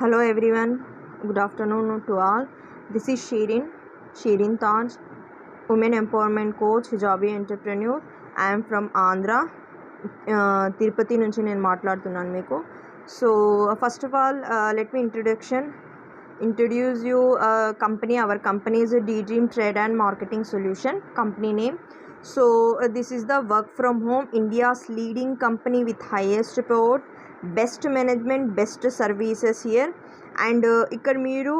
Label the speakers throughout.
Speaker 1: Hello everyone, good afternoon to all. This is Shirin Taj, Women Empowerment Coach, Hijabi Entrepreneur. I am from Andhra, Tirupati nunchi nenu maatladutunnan meeku. So first of all, let me introduce you company. Our company is a D-Dream Trade and Marketing Solution company name. So this is the work from home, India's leading company with highest payout, best management, best services here. And ఇక్కడ మీరు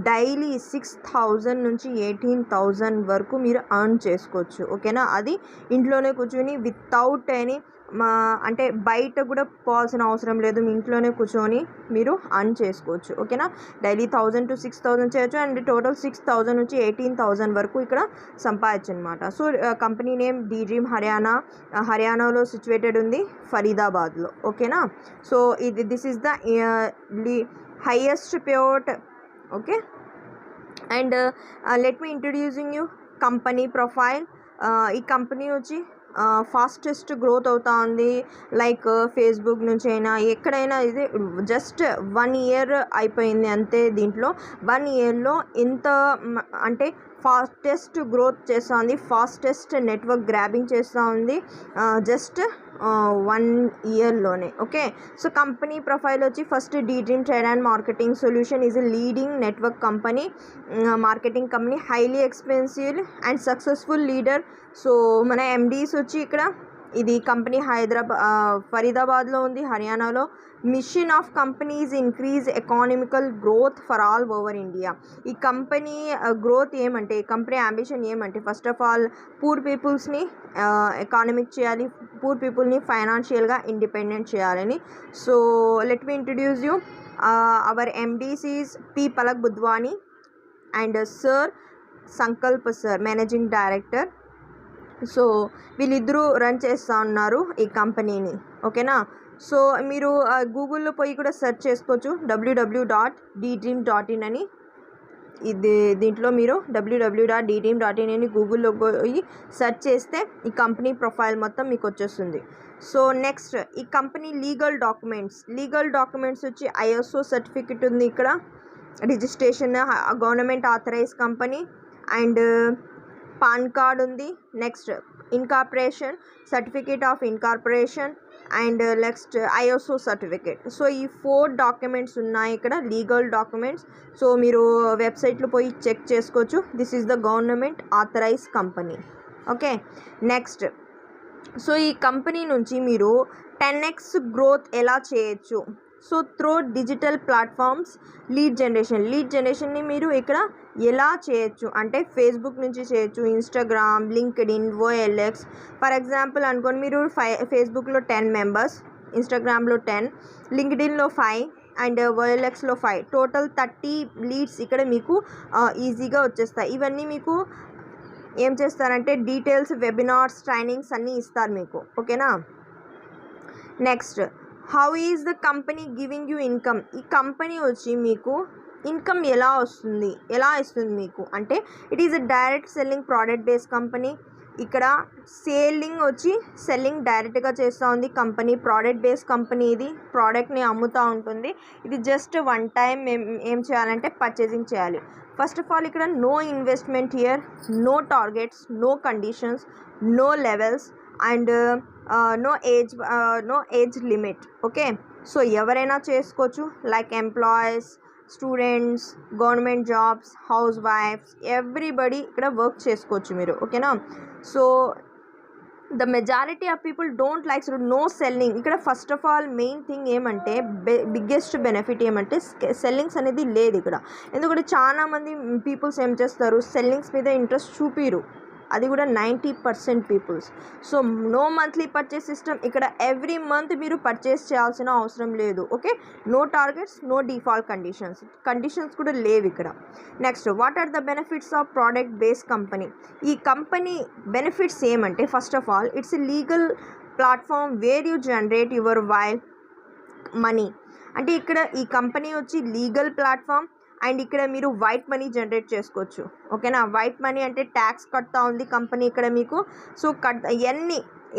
Speaker 1: daily 6,000 నుంచి 18,000 వరకు మీరు earn చేసుకోవచ్చు. ఓకేనా, అది ఇంట్లోనే కూర్చొని వితౌట్ ఎనీ అంటే బయట కూడా పోవాల్సిన అవసరం లేదు. మీ ఇంట్లోనే కూర్చొని మీరు ఎర్న్ చేసుకోవచ్చు. ఓకేనా, డైలీ 1,000 to 6,000 చేయొచ్చు. అండ్ టోటల్ 6,000 నుంచి 18,000 వరకు ఇక్కడ సంపాదించు అనమాట. సో కంపెనీ నేమ్ D-Dream హర్యానాలో సిచ్యువేటెడ్ ఉంది, ఫరీదాబాద్లో. ఓకేనా, so this is the highest payout. Okay, and let me introducing you company profile. ఈ కంపెనీ వచ్చి ఫాస్టెస్ట్ గ్రోత్ అవుతా ఉంది. లైక్ ఫేస్బుక్ నుంచి అయినా ఎక్కడైనా ఇది జస్ట్ 1 year అయిపోయింది అంతే. దీంట్లో 1 yearలో ఎంత అంటే ఫాస్టెస్ట్ గ్రోత్ చేస్తూ ఉంది, ఫాస్టెస్ట్ నెట్వర్క్ గ్రాబింగ్ చేస్తూ ఉంది జస్ట్ 1 yearలోనే. ఓకే, సో కంపెనీ ప్రొఫైల్ వచ్చి first D-Dream Trade and Marketing Solution is a leading network company, marketing company, highly expensive and successful leader. So మన ఎండీస్ వచ్చి ఇక్కడ ఇది కంపెనీ ఫరీదాబాద్లో ఉంది, హర్యానాలో. Mission of companies increase economical growth for all over India. ఈ company growth ఏమంటే, ఈ కంపెనీ అంబిషన్ ఏమంటే ఫస్ట్ ఆఫ్ ఆల్ పూర్ పీపుల్స్ని ఎకానమిక్ చేయాలి, పూర్ పీపుల్ని ఫైనాన్షియల్గా ఇండిపెండెంట్ చేయాలని. So let me introduce you our MDs is పి Palak Budhwani and sir Sankalp sir, managing director. So వీళ్ళిద్దరూ రన్ చేస్తూ ఉన్నారు ఈ కంపెనీని. ఓకేనా, సో మీరు గూగుల్లో పోయి కూడా సెర్చ్ చేసుకోవచ్చు, www.ddream.in అని. ఇది దీంట్లో మీరు www.ddream.in అని గూగుల్లో పోయి సెర్చ్ చేస్తే ఈ కంపెనీ ప్రొఫైల్ మొత్తం మీకు వచ్చేస్తుంది. సో నెక్స్ట్ ఈ కంపెనీ లీగల్ డాక్యుమెంట్స్ వచ్చి ISO సర్టిఫికెట్ ఉంది ఇక్కడ, registration, government authorise company, and PAN card ఉంది. Next incorporation, certificate of incorporation, and next ISO certificate. So ఈ 4 డాక్యుమెంట్స్ ఉన్నాయి ఇక్కడ, లీగల్ డాక్యుమెంట్స్. సో మీరు వెబ్సైట్లో పోయి చెక్ చేసుకోవచ్చు. This is the government authorise company. Okay, next so ఈ company నుంచి మీరు 10x గ్రోత్ ఎలా చేయొచ్చు? So through digital platforms lead జనరేషన్ని మీరు ఇక్కడ ఎలా చేయొచ్చు అంటే ఫేస్బుక్ నుంచి చేయొచ్చు, Instagram, LinkedIn, OLX. For example అనుకోండి, మీరు ఫేస్బుక్లో 10 members, ఇన్స్టాగ్రామ్లో 10, లింక్డ్ఇన్లో 5 అండ్ OLXలో 5, టోటల్ 30 లీడ్స్ ఇక్కడ మీకు ఈజీగా వచ్చేస్తాయి. ఇవన్నీ మీకు ఏం చేస్తారంటే డీటెయిల్స్, వెబినార్స్, ట్రైనింగ్స్ అన్నీ ఇస్తారు మీకు. ఓకేనా, next how is the company giving you income. ఈ కంపెనీ వచ్చి మీకు ఇన్కమ్ ఎలా ఇస్తుంది మీకు అంటే it is a direct selling product based company. ఇక్కడ సెల్లింగ్ డైరెక్ట్గా చేస్తూ ఉంది కంపెనీ. ప్రోడక్ట్ బేస్డ్ కంపెనీ, ఇది ప్రోడక్ట్ని అమ్ముతూ ఉంటుంది. ఇది జస్ట్ 1 time ఏం చేయాలంటే పర్చేసింగ్ చేయాలి. ఫస్ట్ ఆఫ్ ఆల్ ఇక్కడ no investment here, no targets, no conditions, no levels and no age limit. Okay, so ఎవరైనా చేసుకోవచ్చు, like employees, students, government jobs, house wives, everybody ఇక్కడ వర్క్ చేసుకోవచ్చు మీరు. ఓకేనా, so the majority of people don't like no selling. ఇక్కడ first of all main thing ఏమంటే biggest benefit ఏమంటే sellings అనేది లేదు ఇక్కడ. ఎందుకంటే చాలామంది పీపుల్స్ ఏం చేస్తారు, సెల్లింగ్స్ మీద ఇంట్రెస్ట్ చూపిరు, అది కూడా 90% peoples. So no monthly purchase system, ఇక్కడ ఎవ్రీ మంత్ మీరు పర్చేస్ చేయాల్సిన అవసరం లేదు. Okay, no targets, no default conditions కూడా లేవు ఇక్కడ. Next what are the benefits of product based company. ఈ కంపెనీ బెనిఫిట్స్ ఏమంటే first of all it's a legal platform where you generate your while money. అంటే ఇక్కడ ఈ కంపెనీ వచ్చి legal platform and ఇక్కడ మీరు వైట్ మనీ జనరేట్ చేసుకోవచ్చు. ఓకేనా, వైట్ మనీ అంటే ట్యాక్స్ కడతా ఉంది కంపెనీ ఇక్కడ మీకు. సో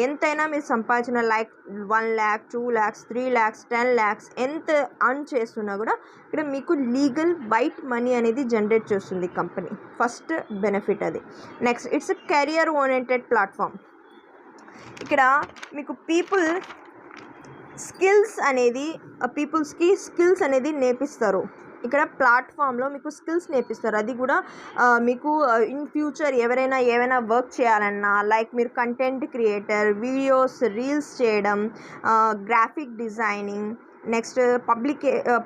Speaker 1: ఎంతైనా మీరు సంపాదించిన like 1 lakh 2 lakhs 3 lakhs 10 lakhs ఎంత అర్న్ చేస్తున్నా కూడా ఇక్కడ మీకు లీగల్ వైట్ మనీ అనేది జనరేట్ చేస్తుంది కంపెనీ. ఫస్ట్ బెనిఫిట్ అది. Next it's career oriented platform. ఇక్కడ మీకు పీపుల్స్కి స్కిల్స్ అనేది నేర్పిస్తారు. ఇక్కడ ప్లాట్ఫామ్లో మీకు స్కిల్స్ నేర్పిస్తారు. అది కూడా మీకు ఇన్ ఫ్యూచర్ ఎవరైనా ఏమైనా వర్క్ చేయాలన్నా లైక్ మీరు కంటెంట్ క్రియేటర్, వీడియోస్ రీల్స్ చేయడం, graphic designing, next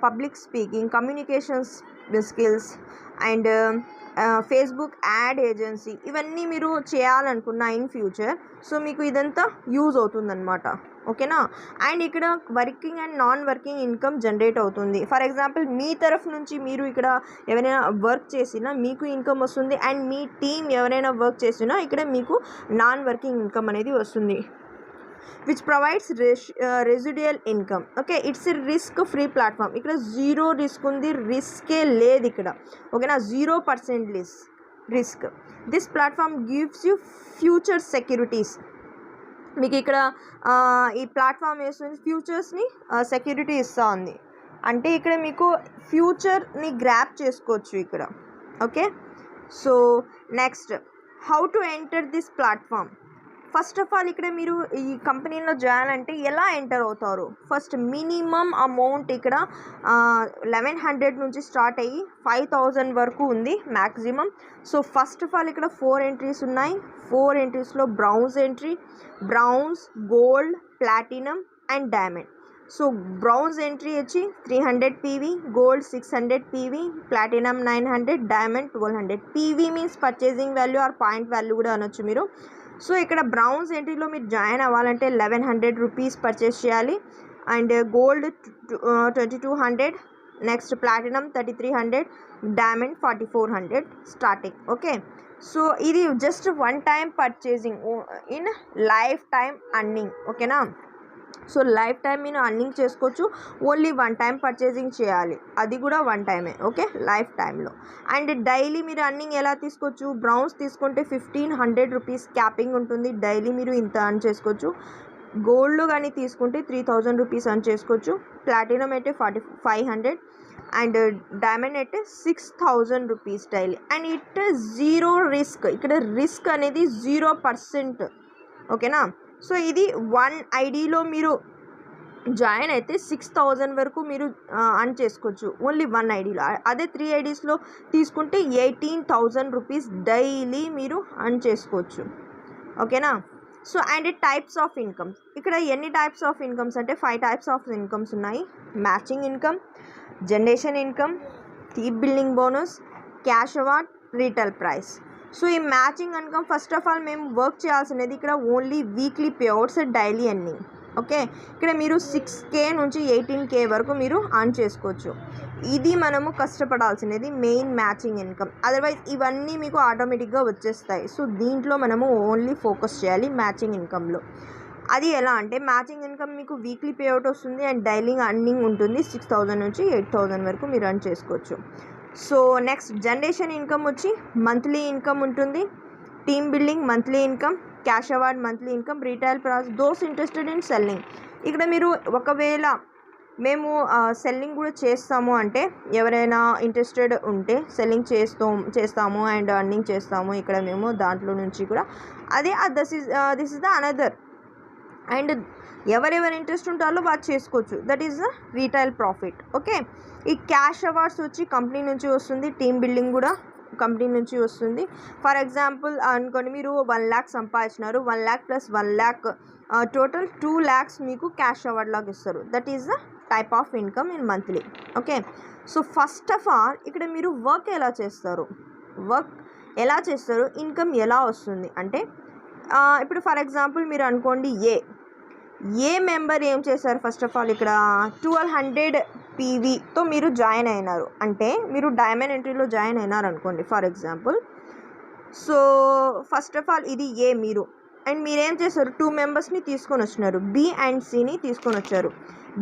Speaker 1: public speaking, communications skills and Facebook ad agency, ఇవన్నీ మీరు చేయాలనుకున్న ఇన్ ఫ్యూచర్ సో మీకు ఇదంతా యూజ్ అవుతుందన్నమాట. ఓకేనా. అండ్ ఇక్కడ working and non working income generate అవుతుంది. ఫర్ ఎగ్జాంపుల్ మీ తరఫు నుంచి మీరు ఇక్కడ ఎవరైనా వర్క్ చేసినా మీకు ఇన్కమ్ వస్తుంది. అండ్ మీ టీం ఎవరైనా వర్క్ చేసినా ఇక్కడ మీకు నాన్ వర్కింగ్ ఇన్కమ్ అనేది వస్తుంది. Which provides residual income. Okay, it's risk free platform. ఇక్కడ జీరో రిస్క్ ఉంది, రిస్కే లేదు ఇక్కడ. ఓకేనా, 0% risk. This platform gives you future securities. మీకు ఇక్కడ ఈ ప్లాట్ఫామ్ వేస్తుంది ఫ్యూచర్స్ని సెక్యూరిటీ ఇస్తూ ఉంది. అంటే ఇక్కడ మీకు ఫ్యూచర్ని గ్రాప్ చేసుకోవచ్చు ఇక్కడ. Okay, so next how to enter this platform. First of all ఇక్కడ మీరు ఈ కంపెనీలో జాయిన్ అంటే ఎలా ఎంటర్ అవుతారు. ఫస్ట్ మినిమం అమౌంట్ ఇక్కడ 1100 నుంచి స్టార్ట్ అయ్యి 5000 వరకు ఉంది maximum. So first of all ఇక్కడ 4 ఎంట్రీస్ ఉన్నాయి. 4 ఎంట్రీస్లో bronze, gold, platinum and diamond. So bronze entry వచ్చి 300 PV, gold 600 PV, platinum 900, diamond 1200. PV means purchasing value or point value కూడా అనొచ్చు మీరు. సో ఇక్కడ బ్రౌన్స్ ఎంట్రీలో మీరు జాయిన్ అవ్వాలంటే 1100 రూపీస్ పర్చేస్ చేయాలి. And gold 2200, next platinum 3300, diamond 4400 starting. Okay, so ఇది just one time purchasing in life time earning. ఓకేనా, so life time మీరు అర్నింగ్ చేసుకోవచ్చు. ఓన్లీ వన్ టైం పర్చేసింగ్ చేయాలి, అది కూడా వన్ టైమే. ఓకే, లైఫ్ టైంలో. అండ్ డైలీ మీరు అర్నింగ్ ఎలా తీసుకోవచ్చు. బ్రౌన్స్ తీసుకుంటే 1500 రూపీస్ క్యాపింగ్ ఉంటుంది. డైలీ మీరు ఇంత అర్న్ చేసుకోవచ్చు. గోల్డ్ కానీ తీసుకుంటే 3000 రూపీస్ అర్న్ చేసుకోవచ్చు. ప్లాటినం అయితే 500 అండ్ డైమండ్ అయితే 6000 rupees daily. And it zero risk. ఇక్కడ రిస్క్ అనేది 0%. ఓకేనా, సో ఇది 1 ఐడీలో మీరు జాయిన్ అయితే 6000 వరకు మీరు అర్న్ చేసుకోవచ్చు ఓన్లీ 1 ఐడీలో. అదే 3 ఐడీస్లో తీసుకుంటే 18000 రూపీస్ డైలీ మీరు అర్న్ చేసుకోవచ్చు. ఓకేనా, so and types of incomes. ఇక్కడ ఎన్ని టైప్స్ ఆఫ్ ఇన్కమ్స్ అంటే 5 టైప్స్ ఆఫ్ ఇన్కమ్స్ ఉన్నాయి. Matching income, generation income, team building bonus, cash award, retail price. So ఈ matching income first of all మేము work చేయాల్సినది ఇక్కడ only weekly payouts, daily earning. Okay, ఇక్కడ మీరు 6K నుంచి 18K వరకు మీరు అర్న్ చేసుకోవచ్చు. ఇది మనము కష్టపడాల్సినది మెయిన్ మ్యాచింగ్ ఇన్కమ్. అదర్వైజ్ ఇవన్నీ మీకు ఆటోమేటిక్గా వచ్చేస్తాయి. సో దీంట్లో మనము ఓన్లీ ఫోకస్ చేయాలి మ్యాచింగ్ ఇన్కమ్లో. అది ఎలా అంటే మ్యాచింగ్ ఇన్కమ్ మీకు వీక్లీ పేఅవుట్ వస్తుంది అండ్ డైలీ అర్నింగ్ ఉంటుంది. 6000 నుంచి 8000 వరకు మీరు అర్న్ చేసుకోవచ్చు. సో నెక్స్ట్ జనరేషన్ ఇన్కమ్ వచ్చి మంత్లీ ఇన్కమ్ ఉంటుంది. Team building monthly income, cash award monthly income, retail process. Those interested in selling. ఇక్కడ మీరు ఒకవేళ మేము సెల్లింగ్ కూడా చేస్తాము అంటే ఎవరైనా ఇంట్రెస్టెడ్ ఉంటే సెల్లింగ్ చేస్తాము అండ్ అర్నింగ్ చేస్తాము ఇక్కడ మేము దాంట్లో నుంచి కూడా. అదే this is the another. And ఎవరెవరు ఇంట్రెస్ట్ ఉంటారో వాళ్ళు చేసుకోవచ్చు. That is the retail profit. Okay, ఈ క్యాష్ అవార్డ్స్ వచ్చి కంపెనీ నుంచి వస్తుంది. టీమ్ బిల్డింగ్ కూడా కంపెనీ నుంచి వస్తుంది. ఫర్ ఎగ్జాంపుల్ అనుకోండి మీరు 1 lakh సంపాదించినారు. 1 lakh + 1 lakh total 2 lakhs మీకు క్యాష్ అవార్డ్ లాగా ఇస్తారు. That is the type of income in monthly. Okay, so first of all ఇక్కడ మీరు వర్క్ ఎలా చేస్తారు, ఇన్కమ్ ఎలా వస్తుంది అంటే ఇప్పుడు ఫర్ ఎగ్జాంపుల్ మీరు అనుకోండి ఏ మెంబర్ ఏం చేశారు. ఫస్ట్ ఆఫ్ ఆల్ ఇక్కడ 1200 PVతో మీరు జాయిన్ అయినారు అంటే మీరు డైమండ్ ఎంట్రీలో జాయిన్ అయినారు అనుకోండి for example. So first of all ఇది మీరు అండ్ మీరేం చేశారు, 2 మెంబర్స్ని తీసుకొని వచ్చినారు, బి అండ్ సిని తీసుకొని వచ్చారు.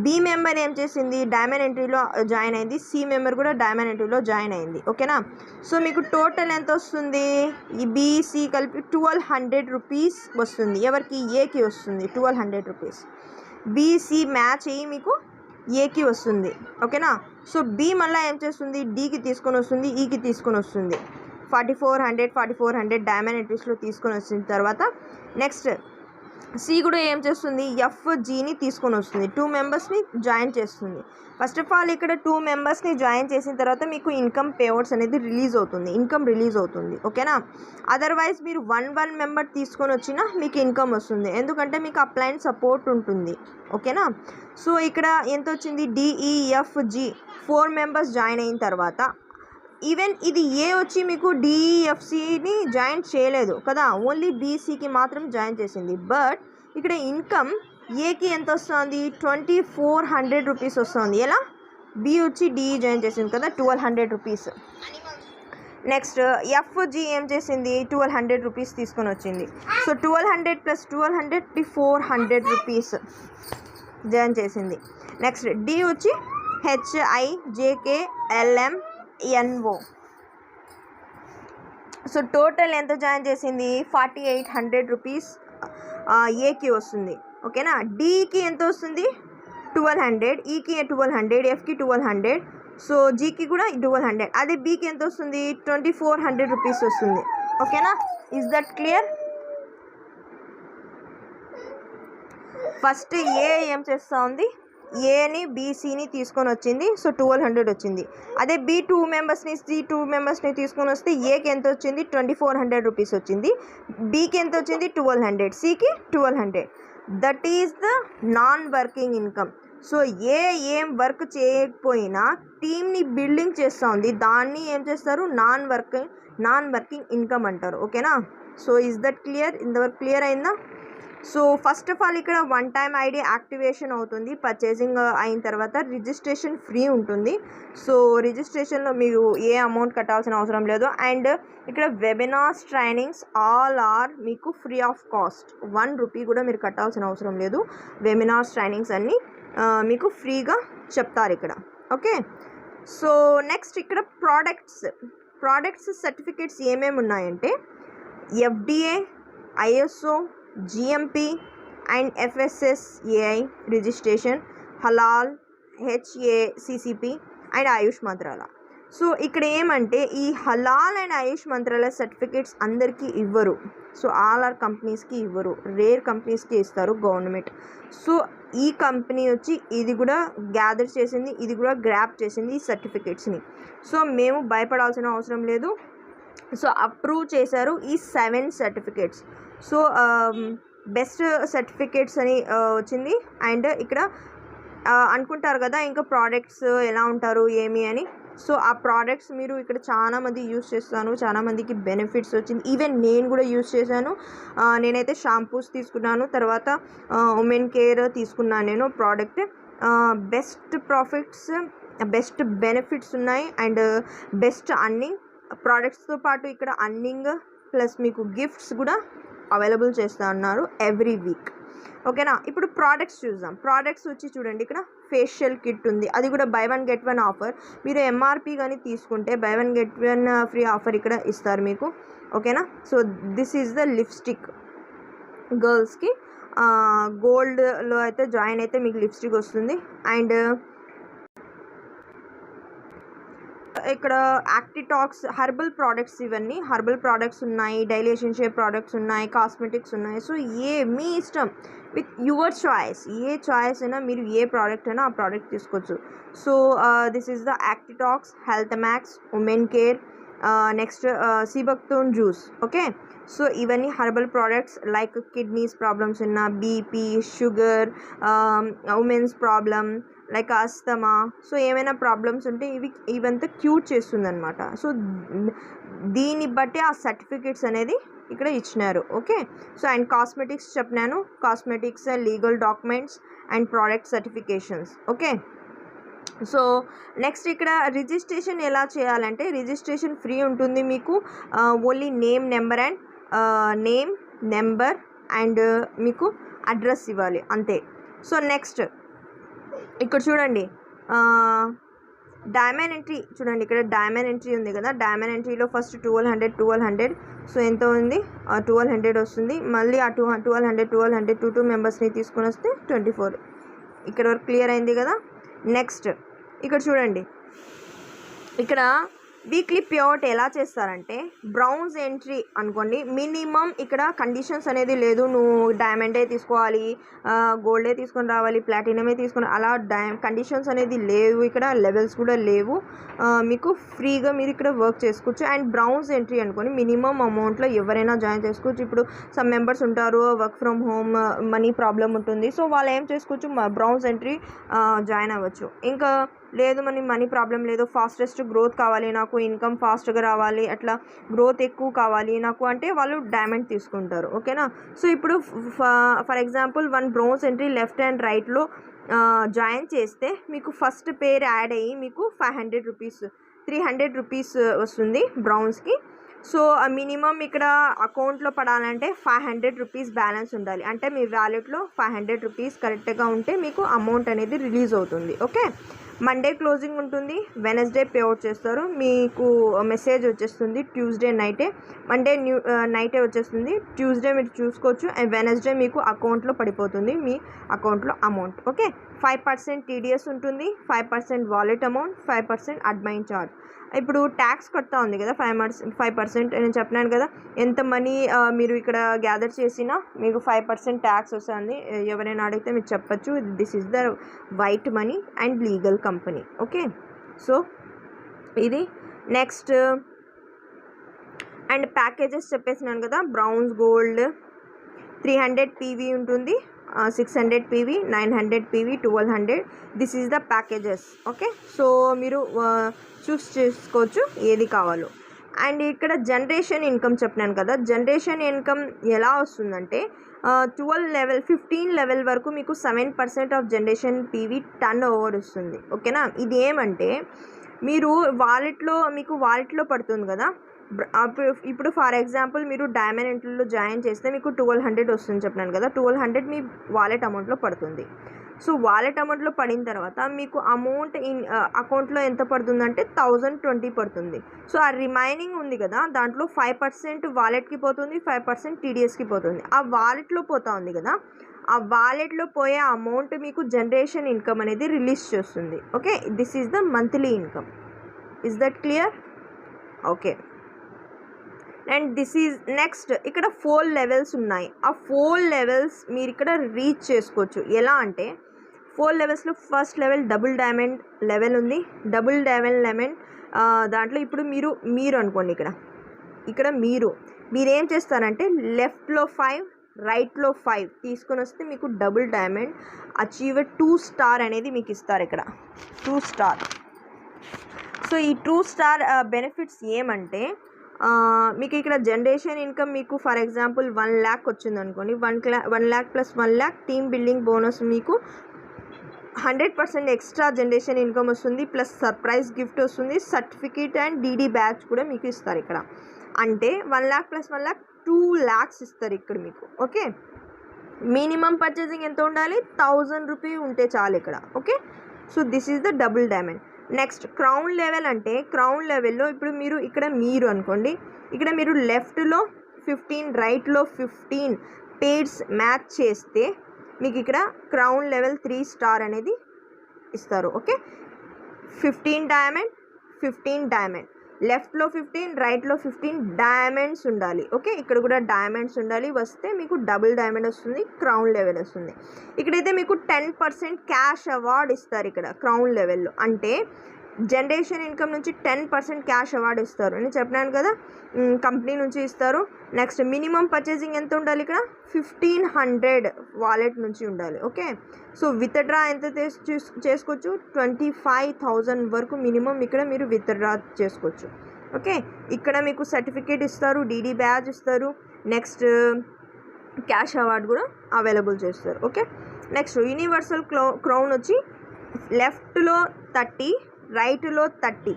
Speaker 1: బి మెంబర్ ఏం చేసింది, డైమండ్ ఎంట్రీలో జాయిన్ అయింది, సి మెంబర్ కూడా డైమండ్ ఎంట్రీలో జాయిన్ అయింది. ఓకేనా. సో మీకు టోటల్ ఎంత వస్తుంది, ఈ బీసీ కలిపి 1200 రూపీస్ వస్తుంది. ఎవరికి, ఏకి వస్తుంది 1200 రూపీస్. బీసీ మ్యాచ్ అయ్యి మీకు ఏకి వస్తుంది. ఓకేనా. సో బి మళ్ళీ ఏం చేస్తుంది, డీకి తీసుకొని వస్తుంది, ఈకి తీసుకొని వస్తుంది. 4400 డైమండ్ ఎంట్రీస్లో తీసుకొని వచ్చిన తర్వాత నెక్స్ట్ సి కూడా ఏం చేస్తుంది, ఎఫ్జీని తీసుకొని వస్తుంది, 2 మెంబర్స్ని జాయిన్ చేస్తుంది. ఫస్ట్ ఆఫ్ ఆల్ ఇక్కడ 2 మెంబర్స్ని జాయిన్ చేసిన తర్వాత మీకు ఇన్కమ్ పేఅవుట్స్ అనేది ఇన్కమ్ రిలీజ్ అవుతుంది. ఓకేనా. అదర్వైజ్ మీరు 1 మెంబర్ తీసుకొని వచ్చినా మీకు ఇన్కమ్ వస్తుంది, ఎందుకంటే మీకు అప్లైన్ సపోర్ట్ ఉంటుంది. ఓకేనా. సో ఇక్కడ ఎంత వచ్చింది, డిఈఎఫ్జి 4 మెంబర్స్ జాయిన్ అయిన తర్వాత ఈవెన్ ఇది ఏ వచ్చి మీకు డిఎఫ్సిని జాయిన్ చేయలేదు కదా, ఓన్లీ బీసీకి మాత్రం జాయిన్ చేసింది. బట్ ఇక్కడ ఇన్కమ్ ఏకి ఎంత వస్తుంది, 2400 రూపీస్ వస్తుంది. ఎలా, బి వచ్చి డిఈ జాయిన్ చేసింది కదా, 1200 రూపీస్. నెక్స్ట్ ఎఫ్జి ఏం చేసింది, 1200 రూపీస్ తీసుకొని వచ్చింది. సో 1200 + 1200 400 రూపీస్ జాయిన్ చేసింది. నెక్స్ట్ డి వచ్చి HIJKLMNO. సో టోటల్ ఎంత జాయిన్ చేసింది, 4800 రూపీస్ ఏకి వస్తుంది. ఓకేనా. డీకి ఎంత వస్తుంది, 1200, ఈకి 1200, ఎఫ్కి 1200, సో జీకి కూడా 1200. అదే బీకి ఎంత వస్తుంది, 2400 రూపీస్ వస్తుంది. ఓకేనా. Is that clear? ఫస్ట్ ఏ ఏం చేస్తూ ఉంది, ఏని బీసీని తీసుకొని వచ్చింది, సో 1200 వచ్చింది. అదే బి 2 మెంబర్స్ని తీసుకొని వస్తే ఏకి ఎంత వచ్చింది, 2400 రూపీస్ వచ్చింది. బీకి ఎంత వచ్చింది, 1200, సికి 1200. That is the non working income. So ఏం వర్క్ చేయకపోయినా టీమ్ని బిల్డింగ్ చేస్తూ ఉంది, దాన్ని ఏం చేస్తారు, నాన్ వర్కింగ్ ఇన్కమ్ అంటారు. ఓకేనా. So is that clear? ఇంతవరకు క్లియర్ అయిందా? సో ఫస్ట్ ఆఫ్ ఆల్ ఇక్కడ 1 టైం ఐడి యాక్టివేషన్ అవుతుంది. పర్చేసింగ్ అయిన తర్వాత రిజిస్ట్రేషన్ ఫ్రీ ఉంటుంది. సో రిజిస్ట్రేషన్లో మీరు ఏ అమౌంట్ కట్టాల్సిన అవసరం లేదు. అండ్ ఇక్కడ వెబినార్స్ ట్రైనింగ్స్ ఆల్ ఆర్ మీకు ఫ్రీ ఆఫ్ కాస్ట్, 1 రూపీ కూడా మీరు కట్టాల్సిన అవసరం లేదు. వెబినార్స్ ట్రైనింగ్స్ అన్నీ మీకు ఫ్రీగా చెప్తారు ఇక్కడ. ఓకే. సో నెక్స్ట్ ఇక్కడ ప్రోడక్ట్స్ సర్టిఫికేట్స్ ఏమేమి ఉన్నాయంటే FDA, ISO, GMP and FSSAI registration, halal, HACCP and Ayush Mantralaya. So ఇక్కడ ఏమంటే ఈ హలాల్ అండ్ ఆయుష్ మంత్రాలయ సర్టిఫికేట్స్ అందరికీ ఇవ్వరు. సో ఆల్ ఆర్ కంపెనీస్కి ఇవ్వరు, రేర్ కంపెనీస్కి ఇస్తారు గవర్నమెంట్. సో ఈ కంపెనీ వచ్చి ఇది కూడా గ్యాదర్ చేసింది, ఇది కూడా గ్రాప్ చేసింది ఈ సర్టిఫికేట్స్ని. సో మేము భయపడాల్సిన అవసరం లేదు. సో అప్రూవ్ చేశారు ఈ 7 సర్టిఫికేట్స్. సో బెస్ట్ సర్టిఫికేట్స్ అని వచ్చింది. అండ్ ఇక్కడ అనుకుంటారు కదా ఇంకా ప్రోడక్ట్స్ ఎలా ఉంటారు ఏమి అని. సో ఆ ప్రోడక్ట్స్ మీరు ఇక్కడ చాలామంది యూజ్ చేస్తాను, చాలామందికి బెనిఫిట్స్ వచ్చింది. ఈవెన్ నేను కూడా యూజ్ చేశాను. నేనైతే షాంపూస్ తీసుకున్నాను, తర్వాత ఉమెన్ కేర్ తీసుకున్నాను నేను product. Best profits, best benefits ఉన్నాయి అండ్ బెస్ట్ అర్నింగ్. ప్రోడక్ట్స్తో పాటు ఇక్కడ అర్నింగ్ ప్లస్ మీకు గిఫ్ట్స్ కూడా అవైలబుల్ చేస్తూ ఉన్నారు ఎవ్రీ వీక్. ఓకేనా. ఇప్పుడు ప్రోడక్ట్స్ చూద్దాం. ప్రోడక్ట్స్ వచ్చి చూడండి, ఇక్కడ ఫేషియల్ కిట్ ఉంది, అది కూడా బై 1 get 1 ఆఫర్. మీరు MRP కానీ తీసుకుంటే బై 1 get 1 ఫ్రీ ఆఫర్ ఇక్కడ ఇస్తారు మీకు. ఓకేనా. So this is the lipstick గర్ల్స్కి. గోల్డ్లో అయితే జాయిన్ అయితే మీకు లిప్స్టిక్ వస్తుంది. అండ్ ఇక్కడ యాక్టిటాక్స్ హెర్బల్ ప్రోడక్ట్స్, ఇవన్నీ హెర్బల్ ప్రోడక్ట్స్ ఉన్నాయి, డైలీ ఎసెన్షియల్ ప్రోడక్ట్స్ ఉన్నాయి, కాస్మెటిక్స్ ఉన్నాయి. సో మీ ఇష్టం, విత్ యువర్ చాయిస్, ఏ చాయిస్ అయినా మీరు ఏ ప్రోడక్ట్ అయినా ఆ ప్రోడక్ట్ తీసుకోవచ్చు. సో దిస్ ఈజ్ ద యాక్టిటాక్స్, health max, women care, next sea buckthorn juice. Okay. So ఇవన్నీ herbal products like kidneys problems ఉన్న, BP, sugar, womens problem like asthma, so ఏమైనా ప్రాబ్లమ్స్ ఉంటే ఇవంతా క్యూర్ చేస్తుంది అనమాట. సో దీన్ని బట్టి ఆ సర్టిఫికేట్స్ అనేది ఇక్కడ ఇచ్చినారు. ఓకే. సో అండ్ కాస్మెటిక్స్ చెప్పినాను, cosmetics, legal documents and product certifications. Okay. So next ఇక్కడ రిజిస్ట్రేషన్ ఎలా చేయాలంటే రిజిస్ట్రేషన్ ఫ్రీ ఉంటుంది మీకు. ఓన్లీ నేమ్, నెంబర్ అండ్ మీకు అడ్రస్ ఇవ్వాలి అంతే. సో నెక్స్ట్ ఇక్కడ చూడండి డైమండ్ ఎంట్రీ చూడండి, ఇక్కడ డైమండ్ ఎంట్రీ ఉంది కదా, డైమండ్ ఎంట్రీలో ఫస్ట్ 1200 సో ఎంత ఉంది 1200 వస్తుంది. మళ్ళీ ఆ 1200 2 మెంబర్స్ని తీసుకొని వస్తే 24. ఇక్కడ వరకు క్లియర్ అయింది కదా. నెక్స్ట్ ఇక్కడ చూడండి, ఇక్కడ వీక్లీ పేఅవుట్ ఎలా చేస్తారంటే బ్రౌన్స్ ఎంట్రీ అనుకోండి, మినిమం ఇక్కడ కండిషన్స్ అనేది లేదు, నువ్వు డైమండే తీసుకోవాలి, గోల్డే తీసుకొని రావాలి, ప్లాటినమే తీసుకొని అలా కండిషన్స్ అనేది లేవు, ఇక్కడ లెవెల్స్ కూడా లేవు, మీకు ఫ్రీగా మీరు ఇక్కడ వర్క్ చేసుకోవచ్చు. అండ్ బ్రౌన్స్ ఎంట్రీ అనుకోండి మినిమం అమౌంట్లో ఎవరైనా జాయిన్ చేసుకోవచ్చు. ఇప్పుడు సమ్ మెంబర్స్ ఉంటారు work from home money problem ఉంటుంది, సో వాళ్ళు ఏం చేసుకోవచ్చు బ్రౌన్స్ ఎంట్రీ జాయిన్ అవ్వచ్చు. ఇంకా లేదు మనీ ప్రాబ్లం లేదు, ఫాస్టెస్ట్ గ్రోత్ కావాలి నాకు, ఇన్కమ్ ఫాస్ట్గా రావాలి, అట్లా గ్రోత్ ఎక్కువ కావాలి నాకు అంటే వాళ్ళు డైమండ్ తీసుకుంటారు. ఓకేనా. సో ఇప్పుడు for example 1 bronze entry left and రైట్లో జాయిన్ చేస్తే మీకు ఫస్ట్ పేర్ యాడ్ అయ్యి మీకు 500 రూపీస్ 300 రూపీస్ వస్తుంది బ్రౌన్స్కి. సో మినిమం ఇక్కడ అకౌంట్లో పడాలంటే 500 రూపీస్ బ్యాలెన్స్ ఉండాలి, అంటే మీ వ్యాలెట్లో 500 రూపీస్ కరెక్ట్గా ఉంటే మీకు అమౌంట్ అనేది రిలీజ్ అవుతుంది. ఓకే. మండే క్లోజింగ్ ఉంటుంది, వెనస్డే పేఅవుట్ చేస్తారు, మీకు మెసేజ్ వచ్చేస్తుంది ట్యూస్డే నైటే, మండే నైటే వచ్చేస్తుంది, ట్యూస్డే మీరు చూసుకోవచ్చు, అండ్ వెనస్డే మీకు అకౌంట్లో పడిపోతుంది మీ అకౌంట్లో అమౌంట్. ఓకే. 5% టీడీఎస్ ఉంటుంది, 5% వాలెట్ అమౌంట్, 5% అడ్మైన్ ఛార్జ్. ఇప్పుడు ట్యాక్స్ కడతా ఉంది కదా 5% నేను చెప్పినాను కదా, ఎంత మనీ మీరు ఇక్కడ గ్యాదర్ చేసినా మీకు 5% ట్యాక్స్ వస్తుంది. ఎవరైనా అడిగితే మీరు చెప్పచ్చు this is the white money and legal company. Okay. So ఇది నెక్స్ట్ అండ్ ప్యాకేజెస్ చెప్పేసినాను కదా, బ్రౌన్స్ గోల్డ్ 300 పీవీ ఉంటుంది, 600 PV, 900 PV, 1200. This is the packages. Okay. So మీరు చూస్ చేసుకోవచ్చు ఏది కావాలో. అండ్ ఇక్కడ జనరేషన్ ఇన్కమ్ చెప్పినాను కదా, జనరేషన్ ఇన్కమ్ ఎలా వస్తుందంటే 15 లెవెల్ వరకు మీకు 7% of generation PV turn over వస్తుంది. ఓకేనా. ఇది ఏమంటే మీరు వాలెట్లో పడుతుంది కదా, ఇప్పుడు ఫర్ ఎగ్జాంపుల్ మీరు డైమండ్ ఎంట్రీలో జాయిన్ చేస్తే మీకు 1200 వస్తుంది చెప్పినాను కదా, 1200 మీ వాలెట్ అమౌంట్లో పడుతుంది. సో వాలెట్ అమౌంట్లో పడిన తర్వాత మీకు అమౌంట్ అకౌంట్లో ఎంత పడుతుందంటే 1020 పడుతుంది. సో ఆ రిమైనింగ్ ఉంది కదా దాంట్లో 5% వాలెట్కి పోతుంది, 5% టీడీఎస్కి పోతుంది. ఆ వాలెట్లో పోతా ఉంది కదా, ఆ వాలెట్లో పోయే అమౌంట్ మీకు జనరేషన్ ఇన్కమ్ అనేది రిలీజ్ చేస్తుంది. Okay. This is the monthly income. Is that clear? Okay. And this is next ఇక్కడ 4 లెవెల్స్ ఉన్నాయి, ఆ 4 లెవెల్స్ మీరు ఇక్కడ రీచ్ చేసుకోవచ్చు. ఎలా అంటే 4 లెవెల్స్లో first level double diamond level ఉంది, డబుల్ డైమండ్ దాంట్లో ఇప్పుడు మీరు అనుకోండి, ఇక్కడ మీరేం చేస్తారంటే లెఫ్ట్లో 5 రైట్లో 5 తీసుకొని వస్తే మీకు డబుల్ డైమండ్ అచీవర్ 2 స్టార్ అనేది మీకు ఇస్తారు ఇక్కడ 2 స్టార్. సో ఈ 2 స్టార్ బెనిఫిట్స్ ఏమంటే మీకు ఇక్కడ జనరేషన్ ఇన్కమ్ మీకు ఫర్ ఎగ్జాంపుల్ 1 lakh వచ్చింది అనుకోండి, 1 lakh + 1 lakh team building bonus మీకు 100% ఎక్స్ట్రా జనరేషన్ ఇన్కమ్ వస్తుంది, ప్లస్ సర్ప్రైజ్ గిఫ్ట్ వస్తుంది, సర్టిఫికేట్ అండ్ డీడీ బ్యాచ్ కూడా మీకు ఇస్తారు ఇక్కడ. అంటే 1 lakh + 1 lakh 2 lakhs ఇస్తారు ఇక్కడ మీకు. ఓకే. మినిమం పర్చేసింగ్ ఎంత ఉండాలి 1000 రూపీ ఉంటే చాలు ఇక్కడ. Okay. So this is the double diamond. Next crown level అంటే క్రౌన్ లెవెల్లో ఇప్పుడు మీరు అనుకోండి, ఇక్కడ మీరు లెఫ్ట్లో 15 రైట్లో 15 పేర్స్ మ్యాచ్ చేస్తే మీకు ఇక్కడ క్రౌన్ లెవెల్ 3 స్టార్ అనేది ఇస్తారు. ఓకే. 15 డైమండ్ లెఫ్ట్లో 15 రైట్లో 15 డైమండ్స్ ఉండాలి. ఓకే. ఇక్కడ కూడా డైమండ్స్ ఉండాలి, వస్తే మీకు డబుల్ డైమండ్ వస్తుంది, క్రౌన్ లెవెల్ వస్తుంది. ఇక్కడైతే మీకు 10% క్యాష్ అవార్డ్ ఇస్తారు ఇక్కడ క్రౌన్ లెవెల్లో. అంటే జనరేషన్ ఇన్కమ్ నుంచి 10% క్యాష్ అవార్డు ఇస్తారు నేను చెప్పినాను కదా, కంపెనీ నుంచి ఇస్తారు. నెక్స్ట్ మినిమం పర్చేసింగ్ ఎంత ఉండాలి ఇక్కడ 1500 వాలెట్ నుంచి ఉండాలి. ఓకే. సో విత్డ్రా ఎంత చేసుకోవచ్చు 25,000 వరకు మినిమం ఇక్కడ మీరు విత్డ్రా చేసుకోవచ్చు. ఓకే. ఇక్కడ మీకు సర్టిఫికేట్ ఇస్తారు, డీడీ బ్యాచ్ ఇస్తారు, నెక్స్ట్ క్యాష్ అవార్డు కూడా అవైలబుల్ చేస్తారు. ఓకే. నెక్స్ట్ యూనివర్సల్ క్రౌన్ వచ్చి లెఫ్ట్లో 30 రైట్లో 30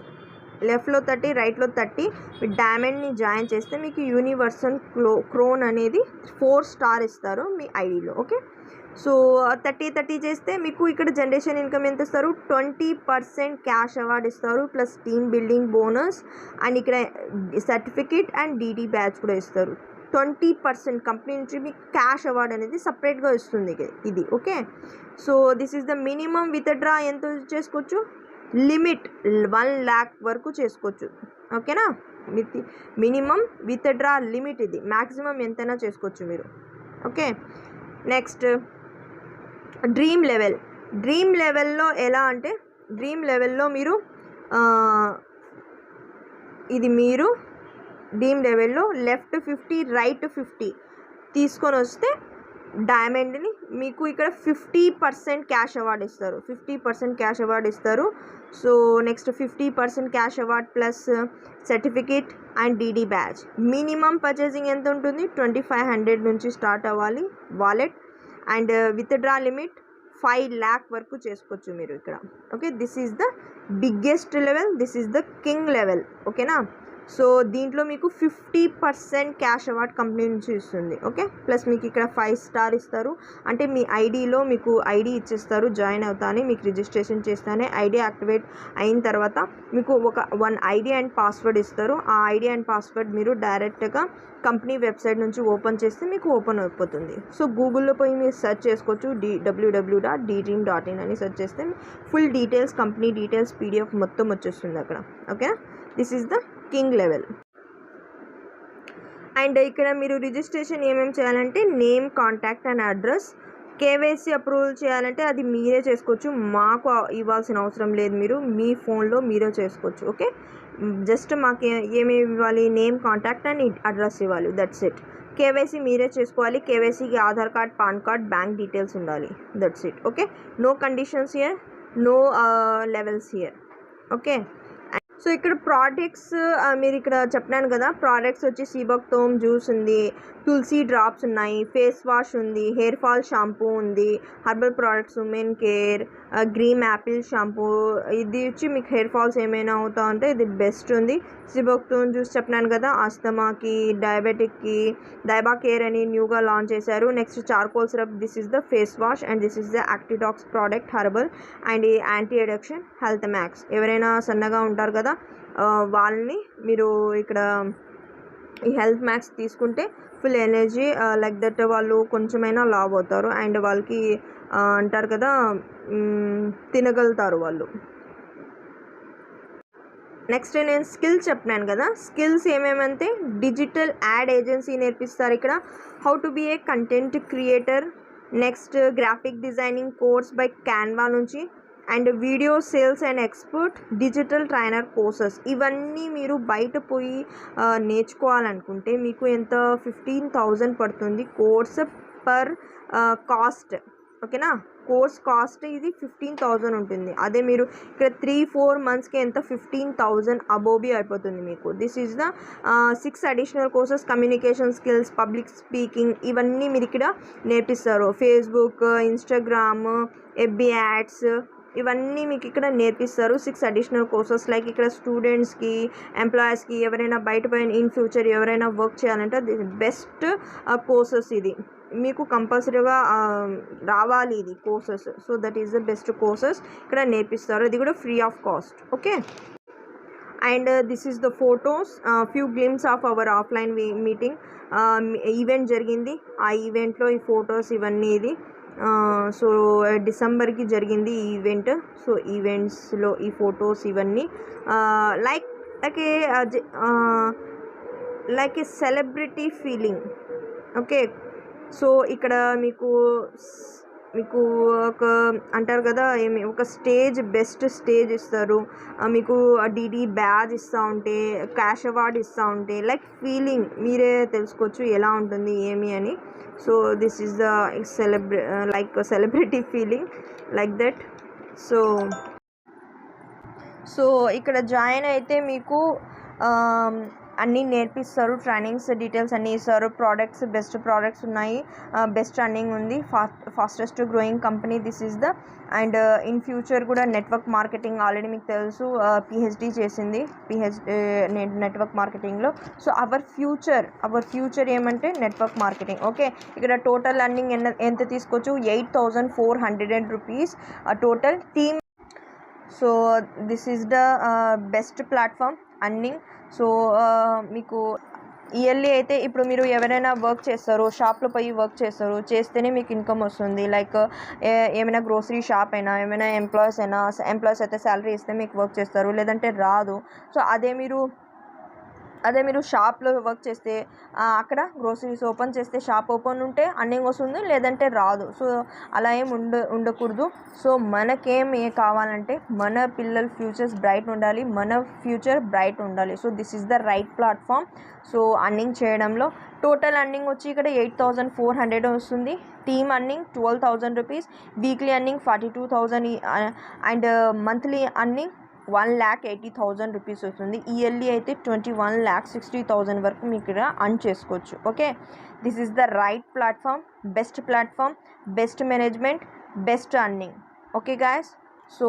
Speaker 1: లెఫ్ట్లో 30 రైట్లో 30 మీ డైమండ్ని జాయిన్ చేస్తే మీకు యూనివర్సల్ క్రోన్ అనేది 4 స్టార్ ఇస్తారు మీ ఐడిలో. ఓకే, సో 30 చేస్తే మీకు ఇక్కడ జనరేషన్ ఇన్కమ్ ఎంత ఇస్తారు, 20% క్యాష్ అవార్డ్ ఇస్తారు, plus team building bonus and ఇక్కడ సర్టిఫికేట్ అండ్ డీడీ బ్యాచ్ కూడా ఇస్తారు. 20% కంపెనీ నుంచి మీకు క్యాష్ అవార్డ్ అనేది సపరేట్గా ఇస్తుంది ఇది. Okay, so this is the minimum withdraw ఎంత చేసుకోవచ్చు, లిమిట్ 1 lakh వరకు చేసుకోవచ్చు. ఓకేనా, మినిమం విత్డ్రా లిమిట్ ఇది, మ్యాక్సిమం ఎంతైనా చేసుకోవచ్చు మీరు. ఓకే, నెక్స్ట్ డ్రీమ్ లెవెల్లో ఎలా అంటే డ్రీమ్ లెవెల్లో మీరు ఇది మీరు డ్రీమ్ లెవెల్లో లెఫ్ట్ 50 రైట్ 50 తీసుకొని వస్తే డైమండ్ని మీకు ఇక్కడ 50% క్యాష్ అవార్డ్ ఇస్తారు, 50% క్యాష్ అవార్డ్ ఇస్తారు. So next 50% cash award plus certificate and DD batch. Minimum purchasing ఎంత ఉంటుంది, 2500 నుంచి స్టార్ట్ అవ్వాలి wallet. And withdraw limit 5 lakh వరకు చేసుకోవచ్చు మీరు ఇక్కడ. Okay, this is the biggest level, this is the king level. ఓకేనా, సో దీంట్లో మీకు 50% క్యాష్ అవార్డ్ కంపెనీ నుంచి ఇస్తుంది. ఓకే, ప్లస్ మీకు ఇక్కడ 5 స్టార్ ఇస్తారు, అంటే మీ ఐడిలో మీకు ఐడి ఇచ్చేస్తారు, జాయిన్ అవుతానే మీకు రిజిస్ట్రేషన్ చేస్తానే ఐడి యాక్టివేట్ అయిన తర్వాత మీకు ఒక 1 ఐడి అండ్ పాస్వర్డ్ ఇస్తారు. ఆ ఐడి అండ్ పాస్వర్డ్ మీరు డైరెక్ట్గా కంపెనీ వెబ్సైట్ నుంచి ఓపెన్ చేస్తే మీకు ఓపెన్ అయిపోతుంది. సో గూగుల్లో పోయి మీరు సెర్చ్ చేసుకోవచ్చు, www.ddream.in అని సెర్చ్ చేస్తే full details, company details PDF మొత్తం వచ్చేస్తుంది అక్కడ. Okay, this is the king level. And ఇక్కడ మీరు రిజిస్ట్రేషన్ ఏమేమి చేయాలంటే name, contact and address. KYC approval చేయాలంటే అది మీరే చేసుకోవచ్చు, మాకు ఇవ్వాల్సిన అవసరం లేదు, మీరు మీ ఫోన్లో మీరే చేసుకోవచ్చు. ఓకే, జస్ట్ మాకు ఏమేమి ఇవ్వాలి, నేమ్, కాంటాక్ట్ అండ్ అడ్రస్ ఇవ్వాలి, దట్స్ ఇట్. కేవైసీ మీరే చేసుకోవాలి. కేవైసీకి Aadhaar card, PAN card, bank details ఉండాలి, that's it. Okay, no conditions here, no levels here. Okay, so ఇక్కడ ప్రోడక్ట్స్ మీరు ఇక్కడ చెప్పినాను కదా, ప్రోడక్ట్స్ వచ్చి సీబక్తోమ్ జ్యూస్ ఉంది, తులసి డ్రాప్స్ ఉన్నాయి, ఫేస్ వాష్ ఉంది, హెయిర్ ఫాల్ షాంపూ ఉంది, herbal products, women care, green apple shampoo. ఇది వచ్చి మీకు హెయిర్ ఫాల్స్ ఏమైనా అవుతా ఉంటే ఇది బెస్ట్ ఉంది. సీబక్తోమ్ జ్యూస్ చెప్పినాను కదా, ఆస్తమాకి, డయాబెటిక్కి డైబా కేర్ అని న్యూగా లాంచ్ చేశారు. Next charcoal syrup, this is the face wash and this is the Actidox product herbal and anti addiction Health Max. ఎవరైనా సన్నగా ఉంటారు కదా వాళ్ళని మీరు ఇక్కడ ఈ హెల్త్ మ్యాక్స్ తీసుకుంటే ఫుల్ ఎనర్జీ లైక్ దట్ వాళ్ళు కొంచెమైనా లావ్ అవుతారు అండ్ వాళ్ళకి అంటారు కదా తినగలుగుతారు వాళ్ళు. నెక్స్ట్ నేను స్కిల్స్ చెప్పినాను కదా, స్కిల్స్ ఏమేమంటే డిజిటల్ యాడ్ ఏజెన్సీ నేర్పిస్తారు ఇక్కడ, how to be a content creator, next graphic designing course by Canva నుంచి, and video sales and expert, digital trainer courses. ఇవన్నీ మీరు బయట పోయి నేర్చుకోవాలనుకుంటే మీకు ఎంత 15,000 పడుతుంది కోర్స్ పర్ కాస్ట్. ఓకేనా, కోర్స్ కాస్ట్ ఇది 15,000 ఉంటుంది. అదే మీరు ఇక్కడ 3-4 మంత్స్కి ఎంత 15,000 అబోబీ అయిపోతుంది మీకు. This is the 6 additional courses, communication skills, public speaking, ఇవన్నీ మీరు ఇక్కడ నేర్పిస్తారు. ఫేస్బుక్, ఇన్స్టాగ్రామ్, FB యాడ్స్, ఇవన్నీ మీకు ఇక్కడ నేర్పిస్తారు. 6 అడిషనల్ కోర్సెస్. లైక్ ఇక్కడ స్టూడెంట్స్కి, ఎంప్లాయీస్కి, ఎవరైనా బయట పోయిన ఇన్ ఫ్యూచర్ ఎవరైనా వర్క్ చేయాలంటే బెస్ట్ కోర్సెస్ ఇది. మీకు కంపల్సరీగా రావాలి ఇది courses. So that is the best courses ఇక్కడ నేర్పిస్తారు. ఇది కూడా free of cost. Okay, and this is the photos, few glimpse of our offline meeting. Event జరిగింది, ఆ ఈవెంట్లో ఈ ఫొటోస్ ఇవన్నీ ఇది. సో డిసెంబర్కి జరిగింది ఈ ఈవెంట్. సో ఈవెంట్స్లో ఈ ఫొటోస్ ఇవన్నీ లైక్ ఏ సెలబ్రిటీ ఫీలింగ్. ఓకే, సో ఇక్కడ మీకు ఒక అంటారు కదా ఒక స్టేజ్, బెస్ట్ స్టేజ్ ఇస్తారు మీకు, డీడీ బ్యాజ్ ఇస్తూ ఉంటే, క్యాష్ అవార్డ్ ఇస్తూ ఉంటే, లైక్ ఫీలింగ్ మీరే తెలుసుకోవచ్చు ఎలా ఉంటుంది ఏమి అని. So this is the like celebrity feeling like that. So ఇక్కడ జాయిన్ అయితే మీకు అన్నీ నేర్పిస్తారు, ట్రైనింగ్స్ డీటెయిల్స్ అన్నీ ఇస్తారు, ప్రోడక్ట్స్ బెస్ట్ ప్రోడక్ట్స్ ఉన్నాయి, బెస్ట్ రన్నింగ్ ఉంది, fastest growing company this is the. And in future కూడా నెట్వర్క్ మార్కెటింగ్ ఆల్రెడీ మీకు తెలుసు, పిహెచ్డి చేసింది, నెట్వర్క్ మార్కెటింగ్లో. సో అవర్ ఫ్యూచర్ ఏమంటే నెట్వర్క్ మార్కెటింగ్. ఓకే, ఇక్కడ టోటల్ అర్నింగ్ ఎంత తీసుకోవచ్చు, 8,400 rupees total team. So this is the best platform earning. So మీకు yearly అయితే ఇప్పుడు మీరు ఎవరైనా వర్క్ చేస్తారు, షాప్లో పోయి వర్క్ చేస్తారు, చేస్తేనే మీకు ఇన్కమ్ వస్తుంది. లైక్ ఏమైనా గ్రోసరీ షాప్ అయినా, ఏమైనా ఎంప్లాయీస్ అయితే శాలరీ ఇస్తే మీకు వర్క్ చేస్తారు, లేదంటే రాదు. సో అదే మీరు షాప్లో వర్క్ చేస్తే అక్కడ గ్రోసరీస్ ఓపెన్ చేస్తే, షాప్ ఓపెన్ ఉంటే అర్నింగ్ వస్తుంది, లేదంటే రాదు. సో అలా ఏం ఉండకూడదు. సో మనకేం కావాలంటే మన పిల్లల ఫ్యూచర్స్ బ్రైట్ ఉండాలి, మన ఫ్యూచర్ బ్రైట్ ఉండాలి. So this is the right platform. So earning చేయడంలో టోటల్ అర్నింగ్ వచ్చి ఇక్కడ 8,400 వస్తుంది. Team earning 12,000 rupees, weekly earning 42,000 and monthly earning 1,80,000 rupees వస్తుంది. ఇయర్లీ అయితే 21,60,000 వరకు మీకు ఇక్కడ అర్న్ చేసుకోవచ్చు. Okay, this is the right platform, best management, best earning. Okay guys, so